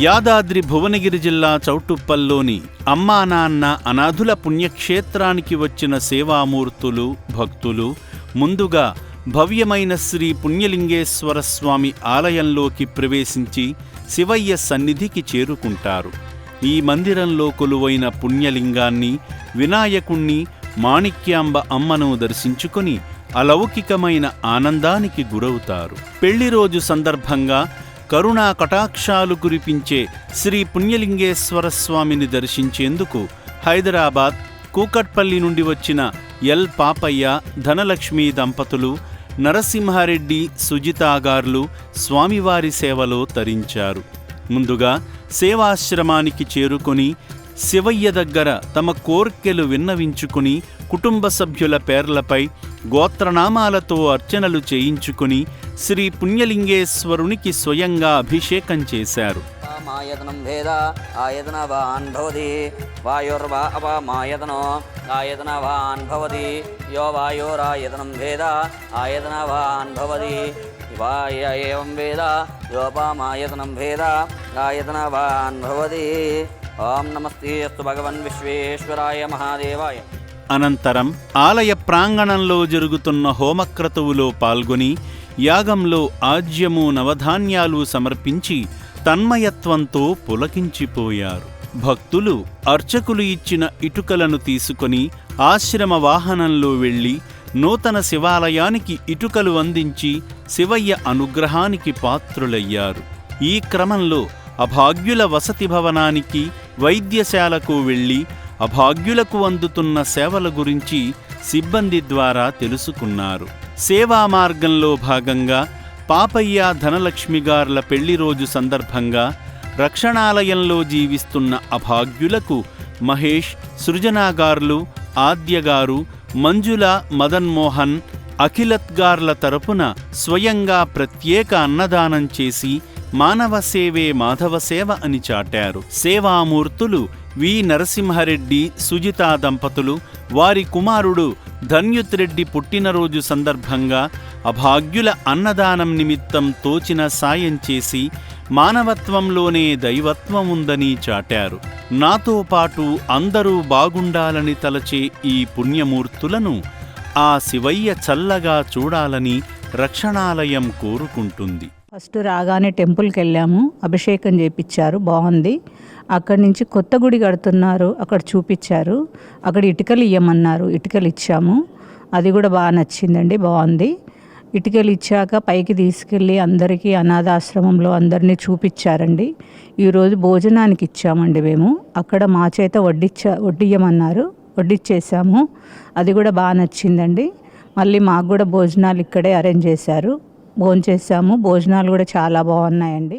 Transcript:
యాదాద్రి భువనగిరి జిల్లా చౌటుప్పల్లోని అమ్మా నాన్న అనాథుల పుణ్యక్షేత్రానికి వచ్చిన సేవామూర్తులు భక్తులు ముందుగా భవ్యమైన శ్రీ పుణ్యలింగేశ్వర స్వామి ఆలయంలోకి ప్రవేశించి శివయ్య సన్నిధికి చేరుకుంటారు. ఈ మందిరంలో కొలువైన పుణ్యలింగాన్ని, వినాయకుణ్ణి, మాణిక్యాంబ అమ్మను దర్శించుకుని అలౌకికమైన ఆనందానికి గురవుతారు. పెళ్లిరోజు సందర్భంగా కరుణా కటాక్షాలు కురిపించే శ్రీ పుణ్యలింగేశ్వర స్వామిని దర్శించేందుకు హైదరాబాద్ కూకట్పల్లి నుండి వచ్చిన ఎల్ పాపయ్య, ధనలక్ష్మి దంపతులు, నరసింహారెడ్డి, సుజితాగార్లు స్వామివారి సేవలో తరించారు. ముందుగా సేవాశ్రమానికి చేరుకొని శివయ్య దగ్గర తమ కోర్కెలు విన్నవించుకుని కుటుంబ సభ్యుల పేర్లపై గోత్రనామాలతో అర్చనలు చేయించుకుని శ్రీ పుణ్యలింగేశ్వరునికి స్వయంగా అభిషేకం చేశారు. మాయతనం భేద ఆయతనవాన్ భవతి వాయోర్వా అపమాయతనో ఆయతనవాన్ భవతి యో వాయోరాయతనం భేద ఆయతనవాన్ భవతి వాయ ఏవం వేద యోపమాయతనం భేద ఆయతనవాన్ భవతి. ఓం నమస్తే అస్తు భగవన్ విశ్వేశ్వరాయ మహాదేవాయ. అనంతరం ఆలయ ప్రాంగణంలో జరుగుతున్న హోమక్రతువులో పాల్గొని యాగంలో ఆజ్యము నవధాన్యాలు సమర్పించి తన్మయత్వంతో పులకించిపోయారు. భక్తులు అర్చకులు ఇచ్చిన ఇటుకలను తీసుకొని ఆశ్రమ వాహనంలో వెళ్లి నూతన శివాలయానికి ఇటుకలు అందించి శివయ్య అనుగ్రహానికి పాత్రులయ్యారు. ఈ క్రమంలో అభాగ్యుల వసతి భవనానికి, వైద్యశాలకు వెళ్లి అభాగ్యులకు అందుతున్న సేవల గురించి సిబ్బంది ద్వారా తెలుసుకున్నారు. సేవా మార్గంలో భాగంగా పాపయ్య, ధనలక్ష్మిగార్ల పెళ్లిరోజు సందర్భంగా రక్షణాలయంలో జీవిస్తున్న అభాగ్యులకు మహేష్, సృజనాగార్లు, ఆద్యగారు, మంజుల, మదన్మోహన్, అఖిలత్గార్ల తరపున స్వయంగా ప్రత్యేక అన్నదానం చేసి మానవ సేవే మాధవ సేవ అని చాటారు. సేవామూర్తులు వి నరసింహారెడ్డి, సుజితా దంపతులు వారి కుమారుడు ధన్యుత్ రెడ్డి పుట్టినరోజు సందర్భంగా అభాగ్యుల అన్నదానం నిమిత్తం తోచిన సాయం చేసి మానవత్వంలోనే దైవత్వం ఉందని చాటారు. నాతో పాటు అందరూ బాగుండాలని తలచే ఈ పుణ్యమూర్తులను ఆ శివయ్య చల్లగా చూడాలని రక్షణాలయం కోరుకుంటుంది. ఫస్ట్ రాగానే టెంపుల్కి వెళ్ళాము, అభిషేకం చేయించారు, బాగుంది. అక్కడి నుంచి కొత్త గుడి కడుతున్నారు, అక్కడ చూపించారు. అక్కడ ఇటుకలు ఇవ్వమన్నారు, ఇటుకలు ఇచ్చాము. అది కూడా బాగా నచ్చిందండి, బాగుంది. ఇటుకలు ఇచ్చాక పైకి తీసుకెళ్ళి అందరికీ అనాథాశ్రమంలో అందరినీ చూపించారండి. ఈరోజు భోజనానికి ఇచ్చామండి మేము. అక్కడ మా చేత వడ్డియ్యమన్నారు, వడ్డిచ్చేసాము. అది కూడా బాగా నచ్చిందండి. మళ్ళీ మాకు కూడా భోజనాలు ఇక్కడే అరేంజ్ చేశారు, భోంచేసాము. భోజనాలు కూడా చాలా బాగున్నాయండి.